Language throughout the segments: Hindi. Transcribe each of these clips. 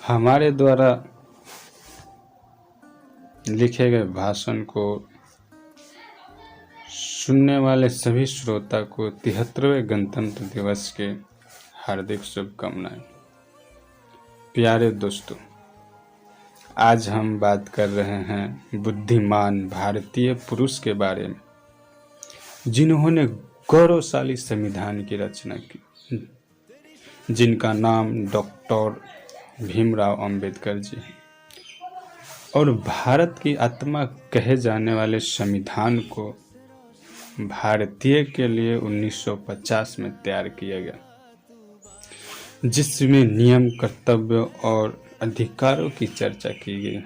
हमारे द्वारा लिखे गए भाषण को सुनने वाले सभी श्रोता को 73वें गणतंत्र दिवस के हार्दिक शुभकामनाएं। प्यारे दोस्तों, आज हम बात कर रहे हैं बुद्धिमान भारतीय पुरुष के बारे में, जिन्होंने गौरवशाली संविधान की रचना की, जिनका नाम डॉक्टर भीमराव अंबेडकर जी हैं। और भारत की आत्मा कहे जाने वाले संविधान को भारतीय के लिए 1950 में तैयार किया गया, जिसमें नियम, कर्तव्य और अधिकारों की चर्चा की गई।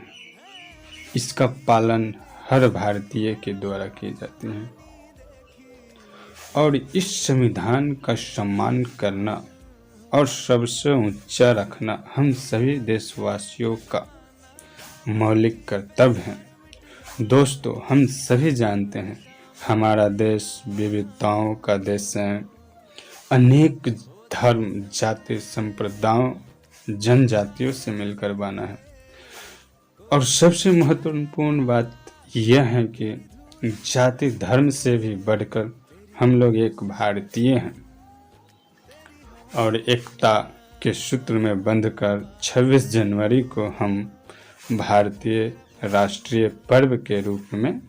इसका पालन हर भारतीय के द्वारा की जाती है और इस संविधान का सम्मान करना और सबसे ऊंचा रखना हम सभी देशवासियों का मौलिक कर्तव्य है। दोस्तों, हम सभी जानते हैं हमारा देश विविधताओं का देश है। अनेक धर्म, जाति, संप्रदायों, जनजातियों से मिलकर बना है और सबसे महत्वपूर्ण बात यह है कि जाति धर्म से भी बढ़कर हम लोग एक भारतीय हैं और एकता के सूत्र में बंधकर 26 जनवरी को हम भारतीय राष्ट्रीय पर्व के रूप में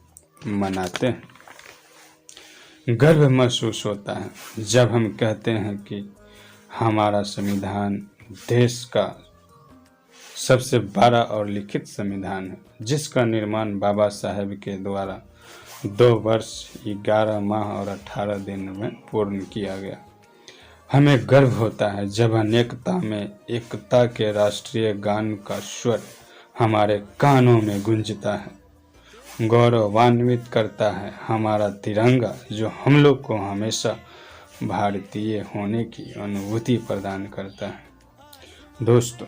मनाते हैं। गर्व महसूस होता है जब हम कहते हैं कि हमारा संविधान देश का सबसे बड़ा और लिखित संविधान है, जिसका निर्माण बाबा साहेब के द्वारा 2 वर्ष 11 माह और 18 दिन में पूर्ण किया गया। हमें गर्व होता है जब अनेकता में एकता के राष्ट्रीय गान का स्वर हमारे कानों में गूंजता है। गौरवान्वित करता है हमारा तिरंगा, जो हम लोग को हमेशा भारतीय होने की अनुभूति प्रदान करता है। दोस्तों,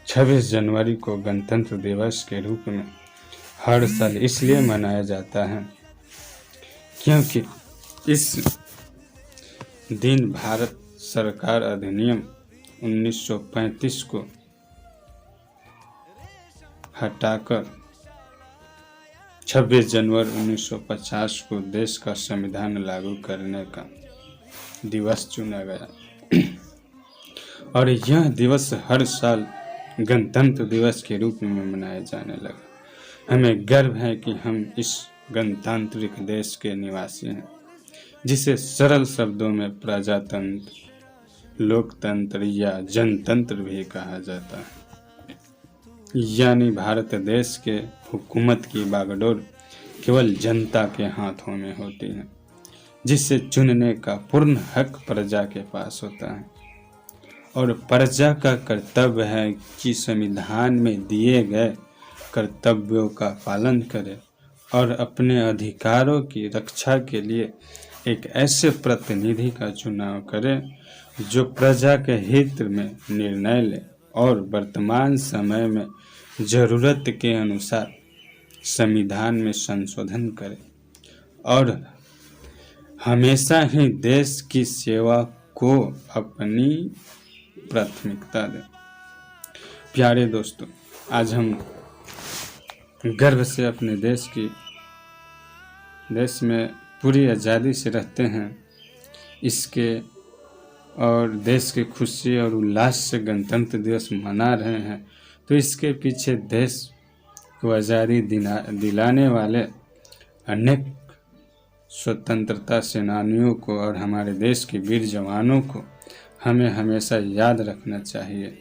26 जनवरी को गणतंत्र दिवस के रूप में हर साल इसलिए मनाया जाता है क्योंकि इस दिन भारत सरकार अधिनियम 1935 को हटाकर 26 जनवरी 1950 को देश का संविधान लागू करने का दिवस चुना गया और यह दिवस हर साल गणतंत्र दिवस के रूप में मनाया जाने लगा। हमें गर्व है कि हम इस गणतांत्रिक देश के निवासी हैं, जिसे सरल शब्दों में प्रजातंत्र, लोकतंत्र या जनतंत्र भी कहा जाता है। यानी भारत देश के हुकूमत की बागडोर केवल जनता के हाथों में होती है, जिसे चुनने का पूर्ण हक प्रजा के पास होता है और प्रजा का कर्तव्य है कि संविधान में दिए गए कर्तव्यों का पालन करे और अपने अधिकारों की रक्षा के लिए एक ऐसे प्रतिनिधि का चुनाव करे जो प्रजा के हित में निर्णय ले और वर्तमान समय में जरूरत के अनुसार संविधान में संशोधन करे और हमेशा ही देश की सेवा को अपनी प्राथमिकता दे। प्यारे दोस्तों, आज हम गर्व से अपने देश में पूरी आज़ादी से रहते हैं। इसके और देश की खुशी और उल्लास से गणतंत्र दिवस मना रहे हैं, तो इसके पीछे देश को आज़ादी दिलाने वाले अनेक स्वतंत्रता सेनानियों को और हमारे देश के वीर जवानों को हमें हमेशा याद रखना चाहिए,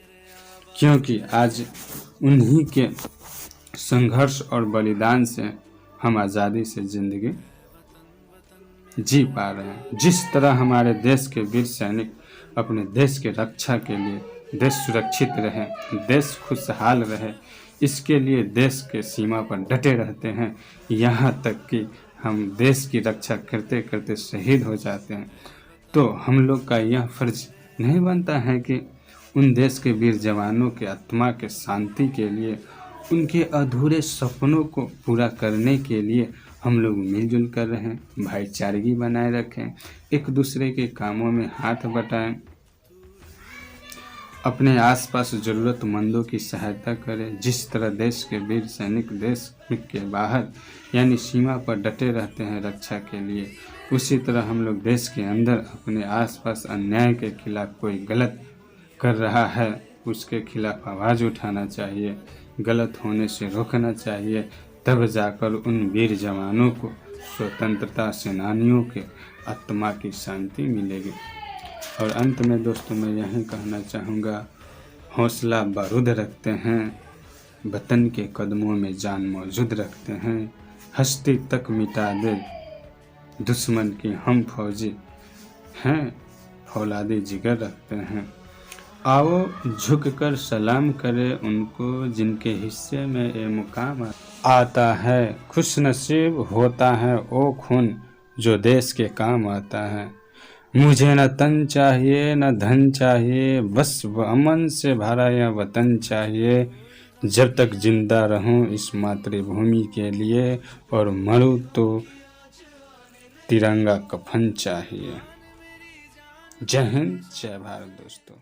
क्योंकि आज उन्हीं के संघर्ष और बलिदान से हम आज़ादी से ज़िंदगी जी पा रहे हैं। जिस तरह हमारे देश के वीर सैनिक अपने देश के रक्षा के लिए, देश सुरक्षित रहे, देश खुशहाल रहे, इसके लिए देश के सीमा पर डटे रहते हैं, यहाँ तक कि हम देश की रक्षा करते करते शहीद हो जाते हैं, तो हम लोग का यह फर्ज नहीं बनता है कि उन देश के वीर जवानों के आत्मा के शांति के लिए, उनके अधूरे सपनों को पूरा करने के लिए हम लोग मिलजुल कर रहें, भाईचारगी बनाए रखें, एक दूसरे के कामों में हाथ बटाएं अपने आसपास ज़रूरतमंदों की सहायता करें। जिस तरह देश के वीर सैनिक देश के बाहर यानी सीमा पर डटे रहते हैं रक्षा के लिए, उसी तरह हम लोग देश के अंदर अपने आसपास अन्याय के खिलाफ कोई गलत कर रहा है उसके खिलाफ आवाज़ उठाना चाहिए, गलत होने से रोकना चाहिए। तब जाकर उन वीर जवानों को, स्वतंत्रता सेनानियों के आत्मा की शांति मिलेगी। और अंत में दोस्तों मैं यही कहना चाहूँगा, हौसला बारूद रखते हैं, वतन के कदमों में जान मौजूद रखते हैं। हस्ती तक मिटा दे दुश्मन की हम फौजी हैं, फौलादी जिगर रखते हैं। आओ झुककर सलाम करे उनको जिनके हिस्से में ये मुकाम आता है। खुश नसीब होता है वो खून जो देश के काम आता है। मुझे न तन चाहिए न धन चाहिए, बस अमन से भरा यह वतन चाहिए। जब तक जिंदा रहूं इस मातृभूमि के लिए, और मरूं तो तिरंगा कफन चाहिए। जय हिंद, जय भारत दोस्तों।